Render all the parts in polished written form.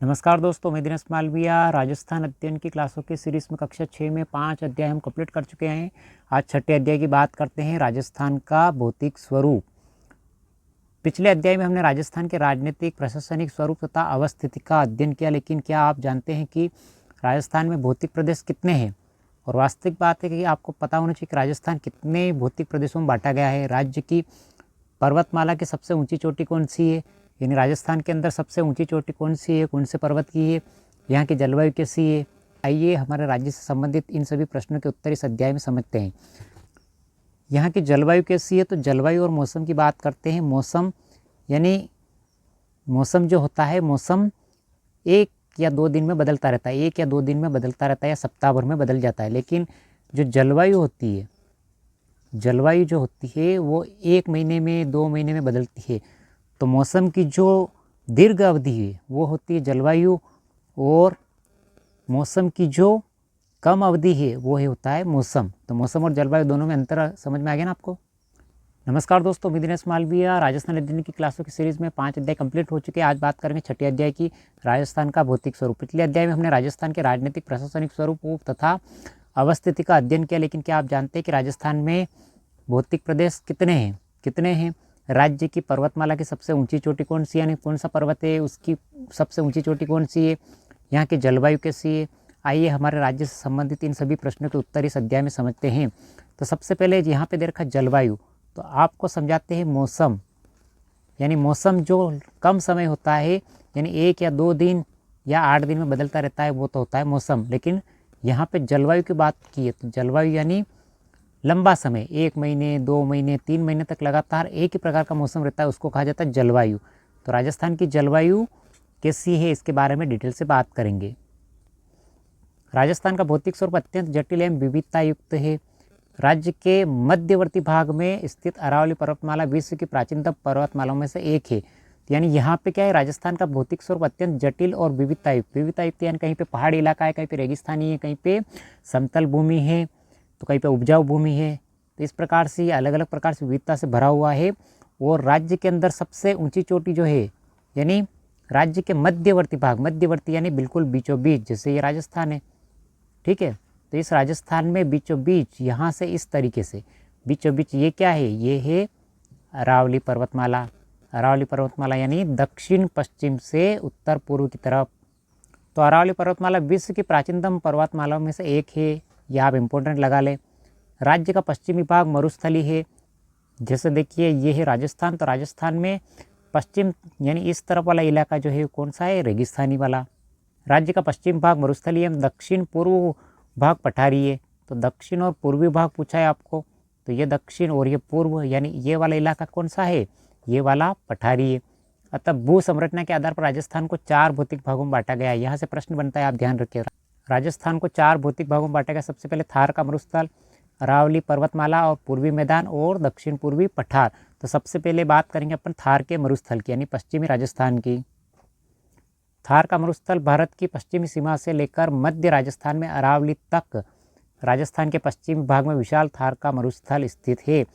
नमस्कार दोस्तों, मैं दिनेश मालविया। राजस्थान अध्ययन की क्लासों की सीरीज़ में कक्षा 6 में 5 अध्याय हम कंप्लीट कर चुके हैं। आज छठे अध्याय की बात करते हैं, राजस्थान का भौतिक स्वरूप। पिछले अध्याय में हमने राजस्थान के राजनीतिक प्रशासनिक स्वरूप तथा अवस्थिति का अध्ययन किया, लेकिन क्या आप जानते हैं कि राजस्थान में भौतिक प्रदेश कितने हैं? और वास्तविक बात है कि आपको पता होना चाहिए कि राजस्थान कितने भौतिक प्रदेशों में बांटा गया है। राज्य की पर्वतमाला की सबसे ऊंची चोटी कौन सी है, यानी राजस्थान के अंदर सबसे ऊंची चोटी कौन सी है, कौन से पर्वत की है, यहाँ की जलवायु कैसी है। आइए हमारे राज्य से संबंधित इन सभी प्रश्नों के उत्तर इस अध्याय में समझते हैं। यहाँ की जलवायु कैसी है, तो जलवायु और मौसम की बात करते हैं। मौसम यानी मौसम जो होता है, मौसम 1 या 2 दिन में बदलता रहता है, 1 या 2 दिन में बदलता रहता है या सप्ताह भर में बदल जाता है। लेकिन जो जलवायु होती है, जलवायु जो होती है वो 1 महीने में 2 महीने में बदलती है। तो मौसम की जो दीर्घ अवधि है वो होती है जलवायु, और मौसम की जो कम अवधि है वो होता है मौसम। तो मौसम और जलवायु दोनों में अंतर समझ में आ गया ना आपको। नमस्कार दोस्तों, मैं दिनेश मालविया। राजस्थान अध्ययन की क्लासों की सीरीज़ में 5 अध्याय कंप्लीट हो चुके हैं। आज बात करेंगे छठे अध्याय की, राजस्थान का भौतिक स्वरूप। पिछले अध्याय में हमने राजस्थान के राजनीतिक प्रशासनिक स्वरूप तथा अवस्थिति का अध्ययन किया, लेकिन क्या आप जानते हैं कि राजस्थान में भौतिक प्रदेश कितने हैं? राज्य की पर्वतमाला की सबसे ऊंची चोटी कौन सी, यानी कौन सा पर्वत है, उसकी सबसे ऊंची चोटी कौन सी है, यहाँ की जलवायु कैसी है। आइए हमारे राज्य से संबंधित इन सभी प्रश्नों के उत्तर इस अध्याय में समझते हैं। तो सबसे पहले यहाँ पे दे रखा जलवायु, तो आपको समझाते हैं मौसम। यानी मौसम जो कम समय होता है, यानी 1 या 2 दिन या 8 दिन में बदलता रहता है, वो तो होता है मौसम। लेकिन यहाँ पे जलवायु की बात की है, तो जलवायु यानी लंबा समय, 1 महीने 2 महीने 3 महीने तक लगातार एक ही प्रकार का मौसम रहता है, उसको कहा जाता है जलवायु। तो राजस्थान की जलवायु कैसी है, इसके बारे में डिटेल से बात करेंगे। राजस्थान का भौतिक स्वरूप अत्यंत जटिल एवं विविधता युक्त है। राज्य के मध्यवर्ती भाग में स्थित अरावली पर्वतमाला विश्व की प्राचीनतम पर्वतमालाओं में से एक है। यानी यहाँ पे क्या है, राजस्थान का भौतिक स्वरूप अत्यंत जटिल और विविधता युक्त यानी कहीं पे पहाड़ी इलाका है, कहीं पे रेगिस्तानी है, कहीं पे समतल भूमि है, तो कहीं पे उपजाऊ भूमि है। तो इस प्रकार से अलग अलग प्रकार से विविधता से भरा हुआ है। और राज्य के अंदर सबसे ऊंची चोटी जो है, यानी राज्य के मध्यवर्ती यानी बिल्कुल बीचों बीच, जैसे ये राजस्थान है, ठीक है। तो इस राजस्थान में बीचों बीच, यहाँ से इस तरीके से बीचों बीच ये क्या है, ये है अरावली पर्वतमाला। अरावली पर्वतमाला यानी दक्षिण पश्चिम से उत्तर पूर्व की तरफ। तो अरावली पर्वतमाला विश्व की प्राचीनतम पर्वतमालाओं में से एक है, यह आप इम्पोर्टेंट लगा लें। राज्य का पश्चिमी भाग मरुस्थली है। जैसे देखिए ये है राजस्थान, तो राजस्थान में पश्चिम यानी इस तरफ वाला इलाका जो है कौन सा है, रेगिस्तानी वाला। राज्य का पश्चिम भाग मरुस्थली एवं दक्षिण पूर्व भाग पठारी है। तो दक्षिण और पूर्वी भाग पूछा है आपको, तो ये दक्षिण और ये पूर्व, यानी ये वाला इलाका कौन सा है, ये वाला पठारी है। अतः भू संरचना के आधार पर राजस्थान को 4 भौतिक भागों में बांटा गया है। यहाँ से प्रश्न बनता है, आप ध्यान रखिए। राजस्थान को 4 भौतिक भागों में बांटा गया। सबसे पहले थार का मरुस्थल, अरावली पर्वतमाला और पूर्वी मैदान और दक्षिण पूर्वी पठार। तो सबसे पहले बात करेंगे अपन थार के मरुस्थल की, यानी पश्चिमी राजस्थान की। थार का मरुस्थल भारत की पश्चिमी सीमा से लेकर मध्य राजस्थान में अरावली तक राजस्थान के पश्चिमी भाग में विशाल थार का मरुस्थल स्थित है।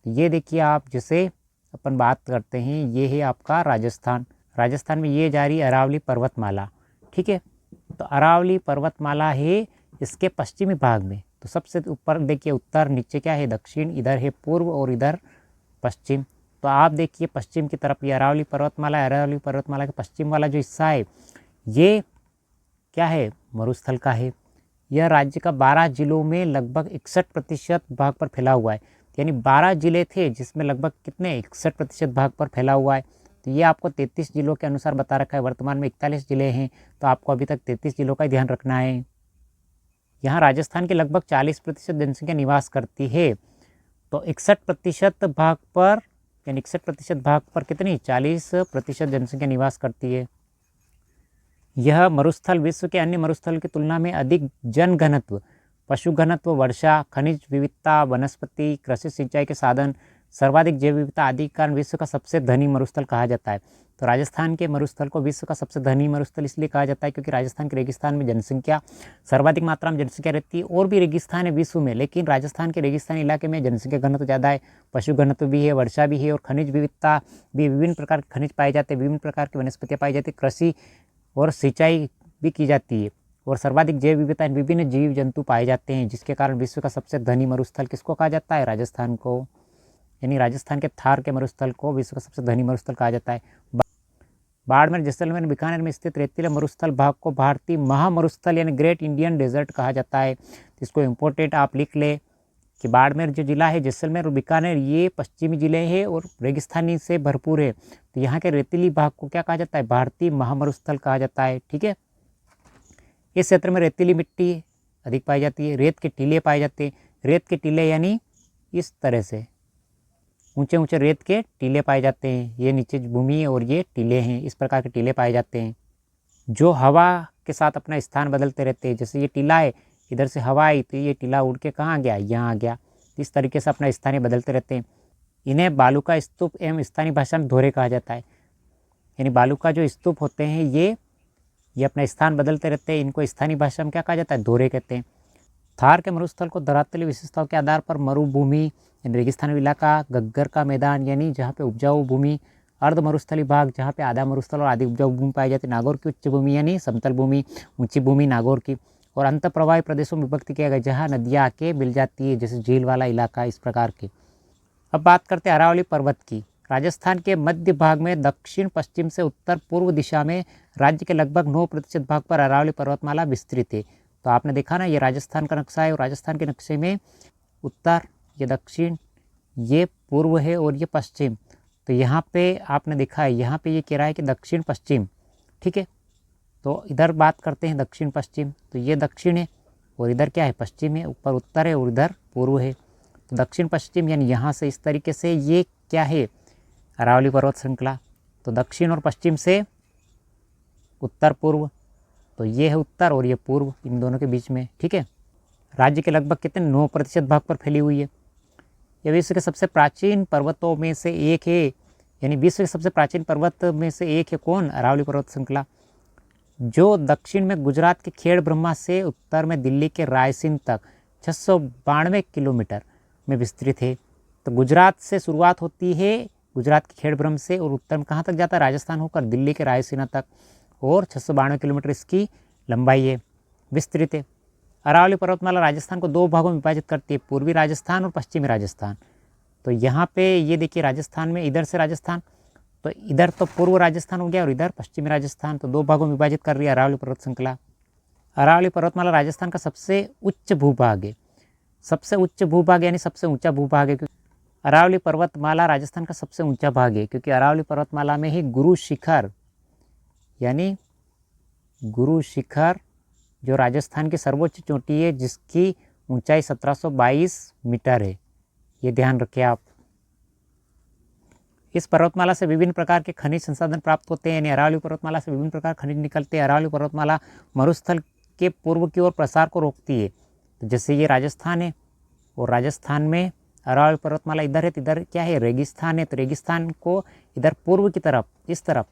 ये देखिए आप, जैसे अपन बात करते हैं, ये है आपका राजस्थान। राजस्थान में ये जा रही अरावली पर्वतमाला, ठीक है। तो अरावली पर्वतमाला है इसके पश्चिमी भाग में। तो सबसे ऊपर देखिए उत्तर, नीचे क्या है दक्षिण, इधर है पूर्व और इधर पश्चिम। तो आप देखिए पश्चिम की तरफ ये अरावली पर्वतमाला के पश्चिम वाला जो हिस्सा है ये क्या है, मरुस्थल का है। यह राज्य का 12 जिलों में लगभग 61% भाग पर फैला हुआ है। यानी 12 जिले थे जिसमें लगभग कितने 61% भाग पर फैला हुआ है। तो ये आपको 33 जिलों के अनुसार बता रखा है। वर्तमान में 41 जिले हैं, तो आपको अभी तक 33 जिलों का ही ध्यान रखना है। यहाँ राजस्थान के लगभग 40% जनसंख्या निवास करती है। तो 61% भाग पर, यानी 61% भाग पर कितनी 40% जनसंख्या निवास करती है। यह मरुस्थल विश्व के अन्य मरुस्थल की तुलना में अधिक जन घनत्व, पशु घनत्व, वर्षा, खनिज विविधता, वनस्पति, कृषि सिंचाई के साधन, सर्वाधिक जैव विविधता आदि के कारण विश्व का सबसे धनी मरुस्थल कहा जाता है। तो राजस्थान के मरुस्थल को विश्व का सबसे धनी मरुस्थल इसलिए कहा जाता है क्योंकि राजस्थान के रेगिस्तान में जनसंख्या, सर्वाधिक मात्रा में जनसंख्या रहती है। और भी रेगिस्तान है विश्व में, लेकिन राजस्थान के रेगिस्तानी इलाके में जनसंख्या घनत्व ज़्यादा है, पशु घनत्व भी है, वर्षा भी है और खनिज विविधता भी, विभिन्न प्रकार के खनिज पाए जाते हैं, विभिन्न प्रकार की वनस्पतियाँ पाई जाती है, कृषि और सिंचाई भी की जाती है और सर्वाधिक जैव विविधता विभिन्न जीव जंतु पाए जाते हैं, जिसके कारण विश्व का सबसे धनी मरुस्थल किसको कहा जाता है? राजस्थान को। यानी राजस्थान के थार के मरुस्थल को विश्व का सबसे धनी मरुस्थल कहा जाता है। बाड़मेर, जैसलमेर, बीकानेर में स्थित रेतीले मरुस्थल भाग को भारतीय महामरुस्थल यानी ग्रेट इंडियन डेजर्ट कहा जाता है। इसको इम्पोर्टेंट आप लिख ले कि बाड़मेर जो जिला है, जैसलमेर और बीकानेर, ये पश्चिमी जिले हैं और रेगिस्तानी से भरपूर है। तो यहाँ के रेतीली भाग को क्या कहा जाता है? भारतीय महामरुस्थल कहा जाता है। ठीक है। इस क्षेत्र में रेतीली मिट्टी अधिक पाई जाती है, रेत के टीले पाए जाते हैं। रेत के टीले यानी इस तरह से ऊंचे ऊंचे रेत के टीले पाए जाते हैं। ये नीचे भूमि और ये टीले हैं, इस प्रकार के टीले पाए जाते हैं जो हवा के साथ अपना स्थान बदलते रहते हैं। जैसे ये टीला है, इधर से हवा आई तो ये टीला उड़ के कहाँ गया? यहाँ आ गया। इस तरीके से अपना स्थान बदलते रहते हैं। इन्हें बालू का स्तूप एवं स्थानीय भाषा में धोरे कहा जाता है। यानी बालू का जो स्तूप होते हैं ये अपना स्थान बदलते रहते हैं। इनको स्थानीय भाषा में क्या कहा जाता है? धोरे कहते हैं। थार के मरुस्थल को धरातलीय विशेषताओं के आधार पर मरुभूमि, रेगिस्तानी इलाका, गग्गर का मैदान यानी जहाँ पे उपजाऊ भूमि, अर्ध मरुस्थली भाग जहाँ पे आधा मरुस्थल और आधी उपजाऊ भूमि पाई जाती है, नागौर की उच्च भूमि यानी समतल भूमि, ऊंची भूमि नागौर की, और अंत प्रवाही प्रदेशों में विभक्त किया गया जहाँ नदियाँ आके मिल जाती है, जैसे झील वाला इलाका, इस प्रकार के। अब बात करते हैं अरावली पर्वत की। राजस्थान के मध्य भाग में दक्षिण पश्चिम से उत्तर पूर्व दिशा में राज्य के लगभग 9% भाग पर अरावली पर्वतमाला विस्तृत है। तो आपने देखा ना, ये राजस्थान का नक्शा है और राजस्थान के नक्शे में उत्तर, ये दक्षिण, ये पूर्व है और ये पश्चिम। तो यहाँ पे आपने देखा है, यहाँ पे ये कह रहा है कि दक्षिण पश्चिम। ठीक है। तो इधर बात करते हैं दक्षिण पश्चिम, तो ये दक्षिण है और इधर क्या है? पश्चिम है। ऊपर उत्तर है और इधर पूर्व है। तो दक्षिण पश्चिम यानी यहाँ से इस तरीके से ये क्या है? अरावली पर्वत श्रृंखला। तो दक्षिण और पश्चिम से उत्तर पूर्व, तो ये है उत्तर और ये पूर्व, इन दोनों के बीच में। ठीक है। राज्य के लगभग कितने? 9% भाग पर फैली हुई है। यह विश्व के सबसे प्राचीन पर्वतों में से एक है। यानी विश्व के सबसे प्राचीन पर्वत में से एक है कौन? अरावली पर्वत श्रृंखला, जो दक्षिण में गुजरात के खेड़ ब्रह्मा से उत्तर में दिल्ली के रायसीन तक 692 किलोमीटर में विस्तृत है। तो गुजरात से शुरुआत होती है, गुजरात के खेड़ ब्रह्म से, और उत्तर में कहाँ तक जाता है? राजस्थान होकर दिल्ली के रायसीना तक, और 692 किलोमीटर इसकी लंबाई है, विस्तृत है। अरावली पर्वतमाला राजस्थान को 2 भागों में विभाजित करती है, पूर्वी राजस्थान और पश्चिमी राजस्थान। तो यहाँ पे ये देखिए, राजस्थान में इधर से राजस्थान, तो इधर तो पूर्व राजस्थान हो गया और इधर पश्चिमी राजस्थान, तो 2 भागों में विभाजित कर रही है अरावली पर्वत श्रृंखला। अरावली पर्वतमाला राजस्थान का सबसे उच्च भूभाग है। सबसे उच्च भूभाग यानी सबसे ऊंचा भूभाग है, क्योंकि अरावली पर्वतमाला राजस्थान का सबसे ऊंचा भाग है, क्योंकि अरावली पर्वतमाला में ही गुरु शिखर यानी गुरु शिखर जो राजस्थान की सर्वोच्च चोटी है, जिसकी ऊंचाई 1722 मीटर है। ये ध्यान रखें आप। इस पर्वतमाला से विभिन्न प्रकार के खनिज संसाधन प्राप्त होते हैं। यानी अरावली पर्वतमाला से विभिन्न प्रकार खनिज निकलते हैं। अरावली पर्वतमाला मरुस्थल के पूर्व की ओर प्रसार को रोकती है। तो जैसे ये राजस्थान है और राजस्थान में अरावली पर्वतमाला इधर है, तो इधर क्या है? रेगिस्तान है। तो रेगिस्तान को इधर पूर्व की तरफ, इस तरफ,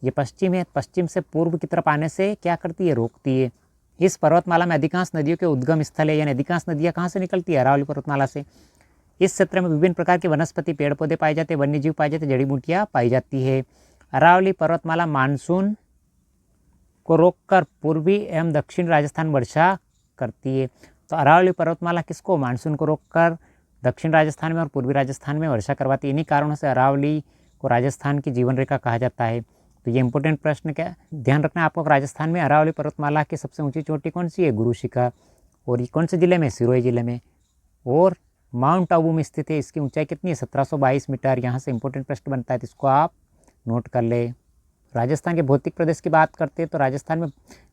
ये पश्चिम है, पश्चिम से पूर्व की तरफ आने से क्या करती है? रोकती है। इस पर्वतमाला में अधिकांश नदियों के उद्गम स्थल है। यानी अधिकांश नदियाँ कहाँ से निकलती है? अरावली पर्वतमाला से। इस क्षेत्र में विभिन्न प्रकार के वनस्पति, पेड़ पौधे पाए जाते हैं, वन्य जीव पाए जाते हैं, जड़ी बूटियाँ पाई जाती है। अरावली पर्वतमाला मानसून को रोककर पूर्वी एवं दक्षिण राजस्थान वर्षा करती है। तो अरावली पर्वतमाला किसको? मानसून को रोककर दक्षिण राजस्थान में और पूर्वी राजस्थान में वर्षा करवाती है। इन्हीं कारणों से अरावली को राजस्थान की जीवन रेखा कहा जाता है। तो ये इंपॉर्टेंट प्रश्न क्या ध्यान रखना है आपको, राजस्थान में अरावली पर्वतमाला की सबसे ऊंची चोटी कौन सी है? गुरु शिखर। और ये कौन से जिले में? सिरोही जिले में। और माउंट आबू में स्थित है। इसकी ऊंचाई कितनी है? 1722 मीटर। यहाँ से इंपॉर्टेंट प्रश्न बनता है, तो इसको आप नोट कर ले। राजस्थान के भौतिक प्रदेश की बात करते हैं तो राजस्थान में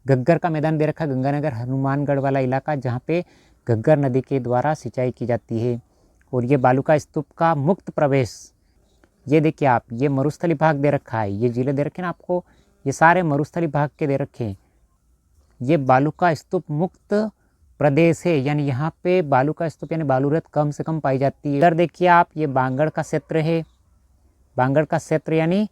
घग्गर का मैदान दे रखा है, गंगानगर हनुमानगढ़ वाला इलाका, जहाँ पे घग्गर नदी के द्वारा सिंचाई की जाती है। और ये बालूका स्तूप का मुक्त प्रवेश, ये देखिए आप, ये मरुस्थली भाग दे रखा है, ये जिले दे रखे ना आपको, ये सारे मरुस्थली भाग के दे रखे हैं। ये बालूका स्तूप मुक्त प्रदेश है, यानी यहाँ पे बालूका स्तूप यानी बालूरत कम से कम पाई जाती है। इधर देखिए आप, ये बांगड़ का क्षेत्र है, बांगड़ का क्षेत्र यानी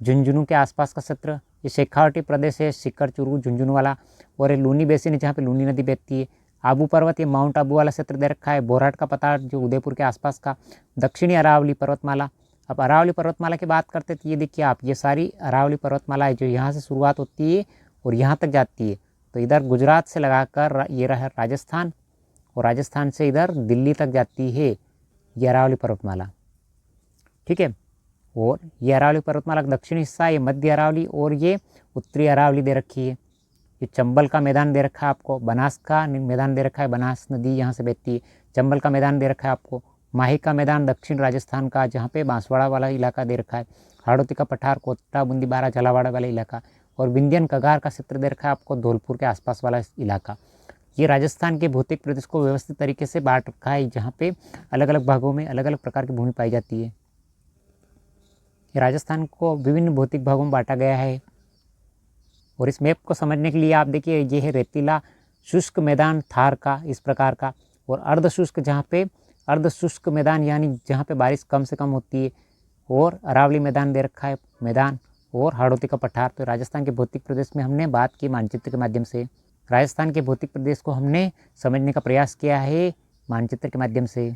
झुंझुनू के आसपास का क्षेत्र। ये शेखावटी प्रदेश है, सिक्कर चुरू झुंझुनू वाला। और ये लूनी बेसिन है, जहाँ पे लूनी नदी बहती है। आबू पर्वत, ये माउंट आबू वाला क्षेत्र दे रखा है। बोराट का पठार जो उदयपुर के आसपास का। दक्षिणी अरावली पर्वतमाला। अब अरावली पर्वतमाला की बात करते तो ये देखिए आप, ये सारी अरावली पर्वतमाला है जो यहाँ से शुरुआत होती है और यहाँ तक जाती है। तो इधर गुजरात से लगाकर ये रहा राजस्थान, और राजस्थान से इधर दिल्ली तक जाती है ये अरावली पर्वतमाला। ठीक है, और ये अरावली पर्वतमाला का दक्षिणी हिस्सा, ये मध्य अरावली और ये उत्तरी अरावली दे रखी है। ये चंबल का मैदान दे रखा है आपको, बनास का मैदान दे रखा है, बनास नदी यहाँ से बहती है। चंबल का मैदान दे रखा है आपको, माही का मैदान दक्षिण राजस्थान का जहाँ पे बांसवाड़ा वाला इलाका दे रखा है, हाड़ौती का पठार, कोटा, बूंदी, बारा, झालावाड़ा वाला इलाका, और विंध्यन कगार का क्षेत्र दे रखा है आपको, धौलपुर के आसपास वाला इलाका। ये राजस्थान के भौतिक प्रदेश को व्यवस्थित तरीके से बांट रखा है, जहाँ पे अलग अलग भागों में अलग अलग प्रकार की भूमि पाई जाती है। ये राजस्थान को विभिन्न भौतिक भागों में बांटा गया है। और इस मैप को समझने के लिए आप देखिए, ये है रेतीला शुष्क मैदान थार का इस प्रकार का, और अर्ध शुष्क जहाँ पे अर्ध शुष्क मैदान यानी जहाँ पे बारिश कम से कम होती है, और अरावली मैदान दे रखा है मैदान, और हाड़ौती का पठार। तो राजस्थान के भौतिक प्रदेश में हमने बात की मानचित्र के माध्यम से। राजस्थान के भौतिक प्रदेश को हमने समझने का प्रयास किया है मानचित्र के माध्यम से।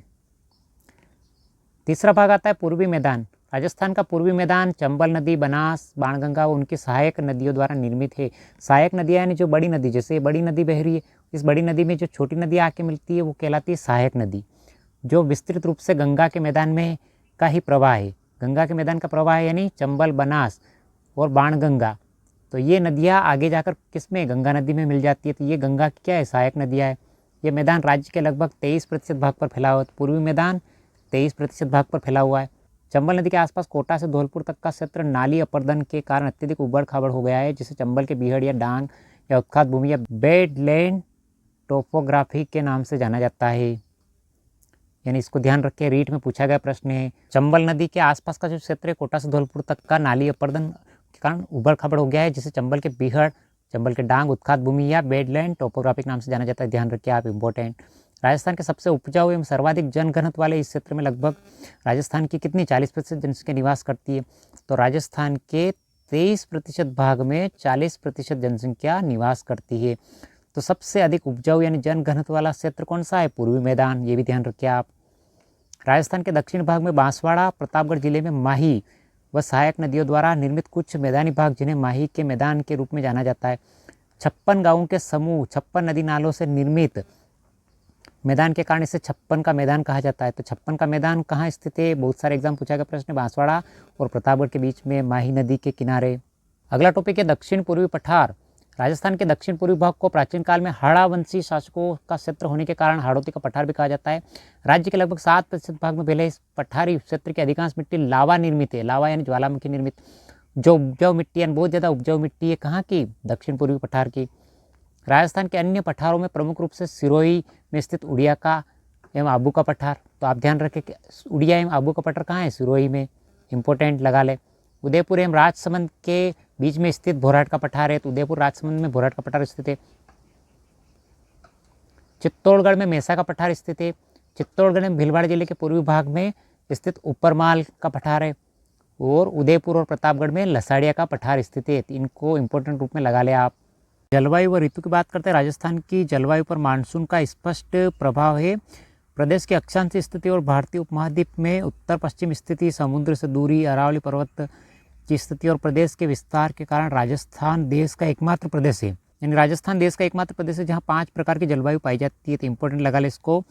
तीसरा भाग आता है पूर्वी मैदान। राजस्थान का पूर्वी मैदान चंबल नदी, बनास, बाणगंगा उनकी सहायक नदियों द्वारा निर्मित है। सहायक नदियाँ यानी जो बड़ी नदी, जैसे बड़ी नदी बह रही है, इस बड़ी नदी में जो छोटी नदी आके मिलती है वो कहलाती है सहायक नदी, जो विस्तृत रूप से गंगा के मैदान में का ही प्रवाह है। गंगा के मैदान का प्रवाह है, यानी चंबल, बनास और बाणगंगा। तो ये नदियाँ आगे जाकर किस में, गंगा नदी में मिल जाती है। तो ये गंगा की क्या है, सहायक नदियाँ है। ये मैदान राज्य के लगभग 23% भाग पर फैला हुआ है। पूर्वी मैदान 23% भाग पर फैला हुआ है। चंबल नदी के आसपास कोटा से धौलपुर तक का क्षेत्र नाली अपर्दन के कारण अत्यधिक उबड़ खाबड़ हो गया है, जिसे चंबल के बीहड़ या डांग या उत्खात भूमि या बेडलैंड टोपोग्राफी के नाम से जाना जाता है। यानी इसको ध्यान रखिए, रीट में पूछा गया प्रश्न है। चंबल नदी के आसपास का जो क्षेत्र है कोटा से धौलपुर तक का नाली अपर्दन के कारण उबड़ खाबड़ हो गया है, जिसे चंबल के बीहड़, चंबल के डांग, उत्खात भूमि या बेडलैंड टोपोग्राफिक नाम से जाना जाता है। ध्यान रखिए आप, इंपॉर्टेंट। राजस्थान के सबसे उपजाऊ एवं सर्वाधिक जनघनत्व वाले इस क्षेत्र में लगभग राजस्थान की कितनी 40% जनसंख्या निवास करती है। तो राजस्थान के 23% भाग में 40% जनसंख्या निवास करती है। तो सबसे अधिक उपजाऊ यानी जनघनत्व वाला क्षेत्र कौन सा है, पूर्वी मैदान। ये भी ध्यान रखिए आप। राजस्थान के दक्षिण भाग में बांसवाड़ा, प्रतापगढ़ जिले में माही व सहायक नदियों द्वारा निर्मित कुछ मैदानी भाग, जिन्हें माही के मैदान के रूप में जाना जाता है। 56 गांवों के समूह, 56 नदी नालों से निर्मित मैदान के कारण इसे 56 का मैदान कहा जाता है। तो 56 का मैदान कहाँ स्थित है, बहुत सारे एग्जाम पूछा गया प्रश्न, बांसवाड़ा और प्रतापगढ़ के बीच में, माही नदी के किनारे। अगला टॉपिक है दक्षिण पूर्वी पठार। राजस्थान के दक्षिण पूर्वी भाग को प्राचीन काल में हाड़ावंशी शासकों का क्षेत्र होने के कारण हाड़ौती का पठार भी कहा जाता है। राज्य के लगभग 7% भाग में फैले इस पठारी क्षेत्र की अधिकांश मिट्टी लावा निर्मित है। लावा यानी ज्वालामुखी निर्मित, जो उपजाऊ मिट्टी यानी बहुत ज़्यादा उपजाऊ मिट्टी है कहाँ की, दक्षिण पूर्वी पठार की। राजस्थान के अन्य पठारों में प्रमुख रूप से सिरोही में स्थित उड़िया का एवं आबू का पठार। तो आप ध्यान रखें कि उड़िया एवं आबू का पठार कहाँ है, सिरोही में, इंपॉर्टेंट लगा ले। उदयपुर एवं राजसमंद के बीच में स्थित भोराट का पठार है। तो उदयपुर राजसमंद में भोराट का पठार स्थित है। चित्तौड़गढ़ में मेसा का पठार स्थित है। चित्तौड़गढ़ में भीलवाड़ा जिले के पूर्वी भाग में स्थित ऊपरमाल का पठार है। और उदयपुर और प्रतापगढ़ में लसाड़िया का पठार स्थित है। इनको इंपॉर्टेंट रूप में लगा ले आप। जलवायु व ऋतु की बात करते हैं। राजस्थान की जलवायु पर मानसून का स्पष्ट प्रभाव है। प्रदेश की अक्षांश स्थिति और भारतीय उपमहाद्वीप में उत्तर पश्चिम स्थिति, समुद्र से दूरी, अरावली पर्वत की स्थिति और प्रदेश के विस्तार के कारण राजस्थान देश का एकमात्र प्रदेश है। यानी राजस्थान देश का एकमात्र प्रदेश है जहाँ 5 प्रकार की जलवायु पाई जाती है। तो इंपॉर्टेंट लगा ले इसको।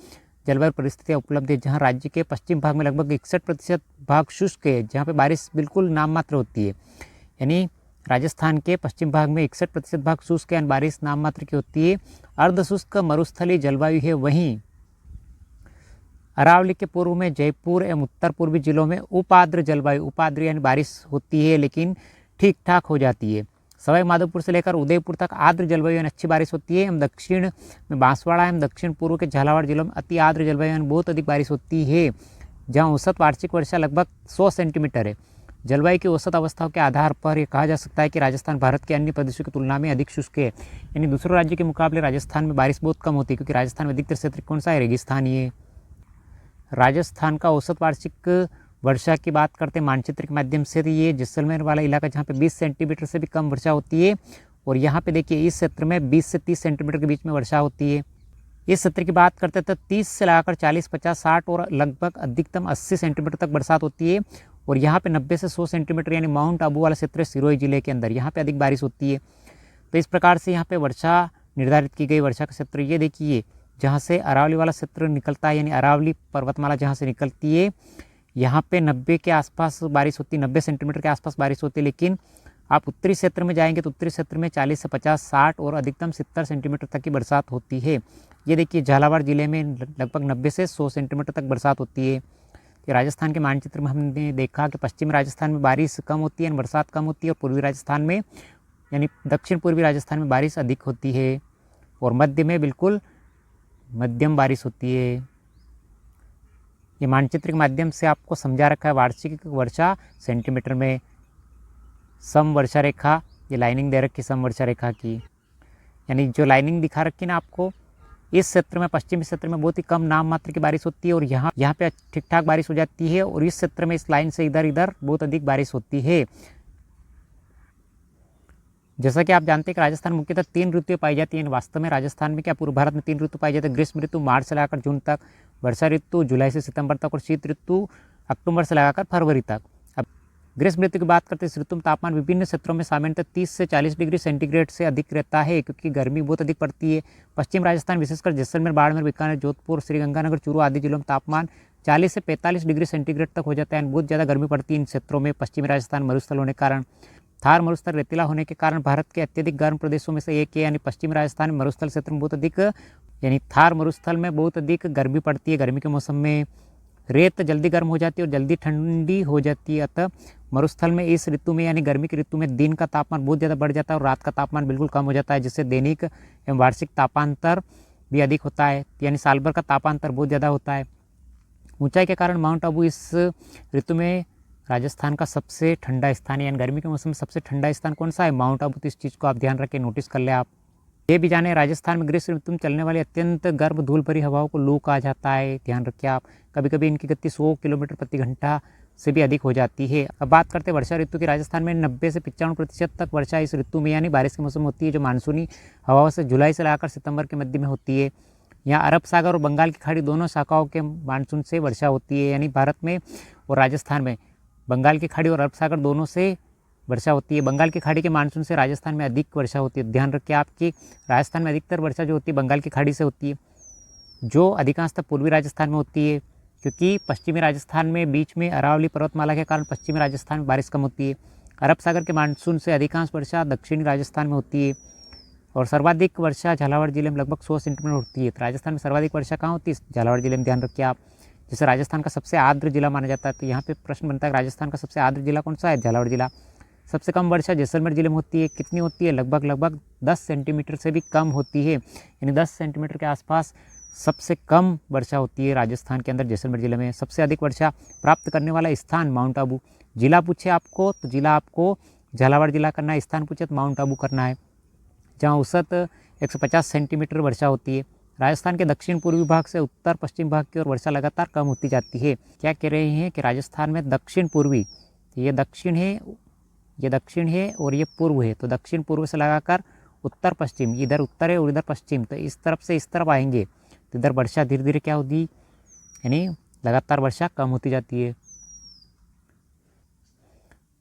जलवायु परिस्थितियाँ उपलब्ध है, जहाँ राज्य के पश्चिम भाग में लगभग 61% भाग शुष्क है, जहाँ पे बारिश बिल्कुल नाम मात्र होती है। यानी राजस्थान के पश्चिम भाग में 61% भाग शुष्क यानी बारिश नाम मात्र की होती है। अर्धशुष्क मरुस्थलीय जलवायु है। वहीं अरावली के पूर्व में जयपुर एवं उत्तर पूर्वी जिलों में उपाद्र जलवायु, उपाद्र यानी बारिश होती है लेकिन ठीक ठाक हो जाती है। सवाई माधोपुर से लेकर उदयपुर तक आर्द्र जलवायु यानी अच्छी बारिश होती है। एवं दक्षिण में बांसवाड़ा एवं दक्षिण पूर्व के झालावाड़ जिलों में अति आर्द्र जलवायु यानी बहुत अधिक बारिश होती है, जहाँ औसत वार्षिक वर्षा लगभग 100 सेंटीमीटर है। जलवायु की औसत अवस्थाओं के आधार पर यह कहा जा सकता है कि राजस्थान भारत के अन्य प्रदेशों की तुलना में अधिक शुष्क है। यानी दूसरों राज्यों के मुकाबले राजस्थान में बारिश बहुत कम होती है, क्योंकि राजस्थान में अधिकतर क्षेत्र कौन सा है, रेगिस्तानी है। राजस्थान का औसत वार्षिक वर्षा की बात करते हैं मानचित्र के माध्यम से, तो ये जैसलमेर वाला इलाका जहाँ पे 20 सेंटीमीटर से भी कम वर्षा होती है। और यहाँ पे देखिए इस क्षेत्र में 20 से 30 सेंटीमीटर के बीच में वर्षा होती है। इस क्षेत्र की बात करते हैं तो 30 से लगाकर 40, 50, 60 और लगभग अधिकतम 80 सेंटीमीटर तक बरसात होती है। और यहाँ पे 90 से 100 सेंटीमीटर यानी माउंट आबू वाला क्षेत्र है सिरोही जिले के अंदर, यहाँ पे अधिक बारिश होती है। तो इस प्रकार से यहाँ पे वर्षा निर्धारित की गई। वर्षा का क्षेत्र ये देखिए, जहाँ से अरावली वाला क्षेत्र निकलता है, यानी अरावली पर्वतमाला जहाँ से निकलती है, यहाँ पे 90 के आसपास बारिश होती है, 90 सेंटीमीटर के आसपास बारिश होती है। लेकिन आप उत्तरी क्षेत्र में जाएंगे तो उत्तरी क्षेत्र में 40 से 50, 60 और अधिकतम 70 सेंटीमीटर तक की बरसात होती है। ये देखिए, झालावाड़ जिले में लगभग 90 से 100 सेंटीमीटर तक बरसात होती है। कि राजस्थान के मानचित्र में हमने देखा कि पश्चिमी राजस्थान में बारिश कम होती है, बरसात कम होती है, और पूर्वी राजस्थान में यानी दक्षिण पूर्वी राजस्थान में बारिश अधिक होती है, और मध्य में बिल्कुल मध्यम बारिश होती है। ये मानचित्र के माध्यम से आपको समझा रखा है वार्षिक वर्षा सेंटीमीटर में। सम वर्षा रेखा, ये लाइनिंग दे रखी सम वर्षा रेखा की, यानी जो लाइनिंग दिखा रखी ना आपको, इस क्षेत्र में, पश्चिमी क्षेत्र में बहुत ही कम नाम मात्र की बारिश होती है, और यहाँ पे ठीक ठाक बारिश हो जाती है, और इस क्षेत्र में इस लाइन से इधर इधर बहुत अधिक बारिश होती है। जैसा कि आप जानते हैं कि राजस्थान में मुख्यतः 3 ऋतुएं पाई जाती हैं। वास्तव में राजस्थान में क्या पूर्व भारत में 3 ऋतु पाई जाती है। ग्रीष्म ऋतु मार्च से लगाकर जून तक, वर्षा ऋतु जुलाई से सितंबर तक, और शीत ऋतु अक्टूबर से लगाकर फरवरी तक। अब ग्रीष्म ऋतु की बात करते हैं, इस ऋतु में तापमान विभिन्न क्षेत्रों में सामान्यतः 30 से 40 डिग्री सेंटीग्रेड से अधिक रहता है, क्योंकि गर्मी बहुत अधिक पड़ती है। पश्चिम राजस्थान विशेषकर जैसलमेर, बाड़मेर, बीकानेर, जोधपुर, श्रीगंगानगर, चूरू आदि जिलों में तापमान 40 से 45 डिग्री सेंटीग्रेड तक हो जाता है। बहुत ज़्यादा गर्मी पड़ती है इन क्षेत्रों में। पश्चिमी राजस्थान मरुस्थल होने के कारण, थार मरुस्थल रेतीला होने के कारण भारत के अत्यधिक गर्म प्रदेशों में से एक है। यानी पश्चिमी राजस्थान में मरुस्थल क्षेत्र में बहुत अधिक, यानी थार मरुस्थल में बहुत अधिक गर्मी पड़ती है। गर्मी के मौसम में रेत जल्दी गर्म हो जाती है और जल्दी ठंडी हो जाती है। अतः मरुस्थल में इस ऋतु में, यानी गर्मी की ऋतु में, दिन का तापमान बहुत ज़्यादा बढ़ जाता है और रात का तापमान बिल्कुल कम हो जाता है, जिससे दैनिक एवं वार्षिक तापांतर भी अधिक होता है, यानी साल भर का तापांतर बहुत ज़्यादा होता है। ऊंचाई के कारण माउंट आबू इस ऋतु में राजस्थान का सबसे ठंडा स्थान है। यानी गर्मी के मौसम में सबसे ठंडा स्थान कौन सा है? माउंट आबू। तो इस चीज़ को आप ध्यान रखें, नोटिस कर ले आप। ये भी जाने, राजस्थान में ग्रीष्म ऋतु में चलने वाली अत्यंत गर्म धूल भरी हवाओं को लू कहा जाता है। ध्यान रखिए आप। कभी कभी इनकी गति 100 किलोमीटर प्रति घंटा से भी अधिक हो जाती है। अब बात करते हैं वर्षा ऋतु की। राजस्थान में 90 से 95% तक वर्षा इस ऋतु में, यानी बारिश के मौसम में होती है, जो मानसूनी हवाओं से जुलाई से लगाकर सितंबर के मध्य में होती है। यहाँ अरब सागर और बंगाल की खाड़ी दोनों शाखाओं के मानसून से वर्षा होती है। यानी भारत में और राजस्थान में बंगाल की खाड़ी और अरब सागर दोनों से वर्षा होती है। बंगाल की खाड़ी के मानसून से राजस्थान में अधिक वर्षा होती है। ध्यान रखिए आपकी, राजस्थान में अधिकतर वर्षा जो होती है बंगाल की खाड़ी से होती है, जो अधिकांशतः पूर्वी राजस्थान में होती है, क्योंकि पश्चिमी राजस्थान में बीच में अरावली पर्वतमाला के कारण पश्चिमी राजस्थान में बारिश कम होती है। अरब सागर के मानसून से अधिकांश वर्षा दक्षिणी राजस्थान में होती है, और सर्वाधिक वर्षा झालावाड़ जिले में लगभग 100 सेंटीमीटर होती है। तो राजस्थान में सर्वाधिक वर्षा कहाँ होती है? झालावाड़ जिले में। ध्यान रखिए आप। जैसे राजस्थान का सबसे आर्द्र जिला माना जाता है, तो यहाँ पे प्रश्न बनता है राजस्थान का सबसे आर्द्र जिला कौन सा है? झालावाड़ जिला। सबसे कम वर्षा जैसलमेर जिले में होती है। कितनी होती है? लगभग 10 सेंटीमीटर से भी कम होती है, यानी 10 सेंटीमीटर के आसपास सबसे कम वर्षा होती है राजस्थान के अंदर जैसलमेर जिले में। सबसे अधिक वर्षा प्राप्त करने वाला स्थान माउंट आबू। जिला पूछे आपको तो जिला आपको झालावाड़ जिला करना है, स्थान पूछे तो माउंट आबू करना है, जहाँ औसत 150 सेंटीमीटर वर्षा होती है। राजस्थान के दक्षिण पूर्वी भाग से उत्तर पश्चिम भाग की ओर वर्षा लगातार कम होती जाती है। क्या कह रहे हैं कि राजस्थान में दक्षिण पूर्वी, ये दक्षिण है, ये दक्षिण है और ये पूर्व है, तो दक्षिण पूर्व से लगाकर उत्तर पश्चिम, इधर उत्तर है और इधर पश्चिम, तो इस तरफ से इस तरफ आएंगे तो इधर वर्षा धीरे धीरे क्या होती, यानी लगातार वर्षा कम होती जाती है।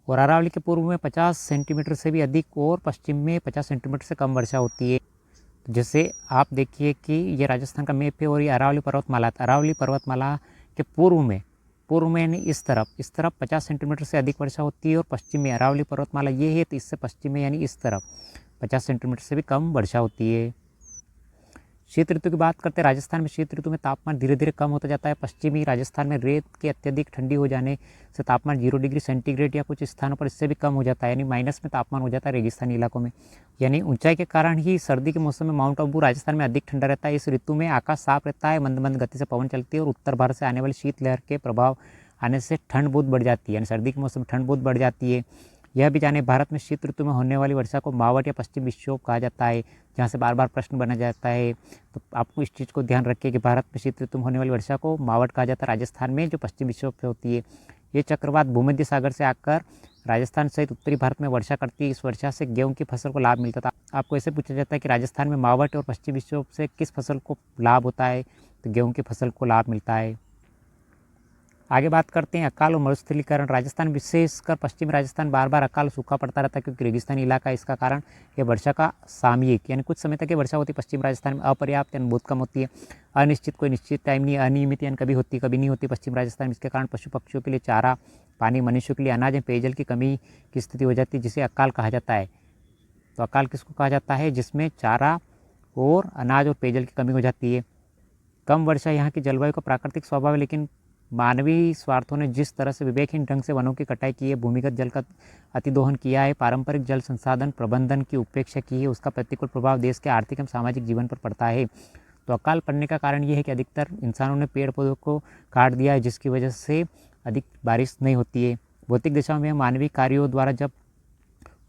और अरावली के पूर्व में 50 सेंटीमीटर से भी अधिक और पश्चिम में 50 सेंटीमीटर से कम वर्षा होती है। तो जैसे आप देखिए कि ये राजस्थान का मैप है और ये अरावली पर्वतमाला, अरावली पर्वतमाला के पूर्व में यानी इस तरफ 50 सेंटीमीटर से अधिक वर्षा होती है, और पश्चिम में अरावली पर्वतमाला ये है तो इससे पश्चिम में यानी इस तरफ 50 सेंटीमीटर से भी कम वर्षा होती है। शीत ऋतु की बात करते हैं। राजस्थान में शीत ऋतु में तापमान धीरे धीरे कम होता जाता है। पश्चिमी राजस्थान में रेत के अत्यधिक ठंडी हो जाने से तापमान 0 डिग्री सेंटीग्रेड या कुछ स्थानों पर इससे भी कम हो जाता है, यानी माइनस में तापमान हो जाता है रेगिस्तानी इलाकों में। यानी ऊंचाई के कारण ही सर्दी के मौसम में माउंट आबू राजस्थान में अधिक ठंडा रहता है। इस ऋतु में आकाश साफ रहता है, मंद मंद गति से पवन चलती है, और उत्तर भारत से आने वाली शीतलहर के प्रभाव आने से ठंड बहुत बढ़ जाती है, यानी सर्दी के मौसम में ठंड बहुत बढ़ जाती है। यह भी जाने, भारत में शीत ऋतु में होने वाली वर्षा को मावट या पश्चिम विक्षोभ कहा जाता है, जहाँ से बार बार प्रश्न बना जाता है। तो आपको इस चीज़ को ध्यान रखिए कि भारत में शीत ऋतु में होने वाली वर्षा को मावट कहा जाता है। राजस्थान में जो पश्चिम विक्षोभ से होती है, ये चक्रवात भूमध्य सागर से आकर राजस्थान सहित उत्तरी भारत में वर्षा करती है। इस वर्षा से गेहूं की फसल को लाभ मिलता था। आपको ऐसे पूछा जाता है कि राजस्थान में मावट और पश्चिम विक्षोभ से किस फसल को लाभ होता है? तो गेहूँ की फसल को लाभ मिलता है। आगे बात करते हैं अकाल और मरुस्थलीकरण। राजस्थान विशेषकर पश्चिमी राजस्थान बार बार अकाल सूखा पड़ता रहता है क्योंकि रेगिस्तानी इलाका है। इसका कारण ये वर्षा का सामयिक यानी कुछ समय तक ये वर्षा होती है पश्चिम राजस्थान में, अपर्याप्त यानी बहुत कम होती है, अनिश्चित कोई निश्चित टाइम नहीं, अनियमित यानी कभी होती कभी नहीं होती पश्चिम राजस्थान में। इसके कारण पशु पक्षियों के लिए चारा, पानी, मनुष्यों के लिए अनाज, पेयजल की कमी की स्थिति हो जाती है जिसे अकाल कहा जाता है। तो अकाल किसको कहा जाता है? जिसमें चारा और अनाज और पेयजल की कमी हो जाती है। कम वर्षा यहाँ की जलवायु का प्राकृतिक स्वभाव है, लेकिन मानवीय स्वार्थों ने जिस तरह से विवेकहीन ढंग से वनों की कटाई की है, भूमिगत जल का अतिदोहन किया है, पारंपरिक जल संसाधन प्रबंधन की उपेक्षा की है, उसका प्रतिकूल प्रभाव देश के आर्थिक एवं सामाजिक जीवन पर पड़ता है। तो अकाल पड़ने का कारण ये है कि अधिकतर इंसानों ने पेड़ पौधों को काट दिया है, जिसकी वजह से अधिक बारिश नहीं होती है। भौतिक दिशाओं में मानवीय कार्यों द्वारा जब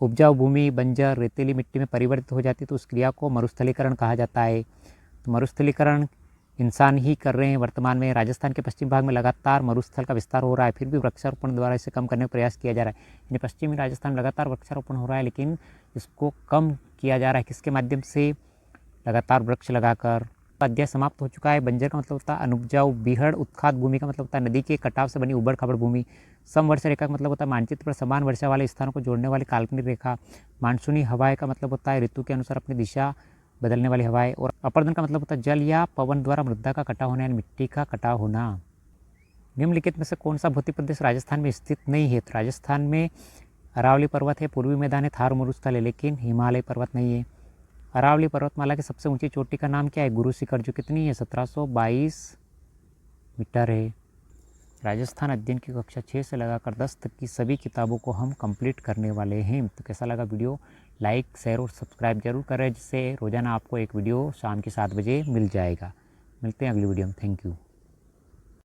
उपजाऊ भूमि बंजर रेतीली मिट्टी में परिवर्तित हो जाती है तो उस क्रिया को मरुस्थलीकरण कहा जाता है। तो मरुस्थलीकरण इंसान ही कर रहे हैं। वर्तमान में राजस्थान के पश्चिम भाग में लगातार मरुस्थल का विस्तार हो रहा है, फिर भी वृक्षारोपण द्वारा इसे कम करने का प्रयास किया जा रहा है। यानी पश्चिमी राजस्थान में लगातार वृक्षारोपण हो रहा है, लेकिन इसको कम किया जा रहा है किसके माध्यम से? लगातार वृक्ष लगाकर। अध्याय समाप्त हो चुका है। बंजर का मतलब होता है अनुपजाऊ, बीहड़ उत्खात भूमि का मतलब होता है नदी के कटाव से बनी उबड़ खाबड़ भूमि। समवर्षा रेखा का मतलब होता है मानचित्र पर समान वर्षा वाले स्थानों को जोड़ने वाली काल्पनिक रेखा। मानसूनी हवाएं का मतलब होता है ऋतु के अनुसार अपनी दिशा बदलने वाली हवाएं। और अपर्दन का मतलब होता है जल या पवन द्वारा मृदा का कटाव होना यानी मिट्टी का कटाव होना। निम्नलिखित में से कौन सा भौतिक प्रदेश राजस्थान में स्थित नहीं है? तो राजस्थान में अरावली पर्वत है, पूर्वी मैदान है, थार मरुस्थल है, लेकिन हिमालय पर्वत नहीं है। अरावली पर्वतमाला की सबसे ऊंची चोटी का नाम क्या है? गुरु शिखर, जो कितनी है? 1722 मीटर है। राजस्थान अध्ययन की कक्षा 6 से लगाकर 10 तक की सभी किताबों को हम कंप्लीट करने वाले हैं। तो कैसा लगा वीडियो? लाइक, शेयर और सब्सक्राइब जरूर करें, जिससे रोजाना आपको एक वीडियो शाम के 7 बजे मिल जाएगा। मिलते हैं अगली वीडियो में। Thank you.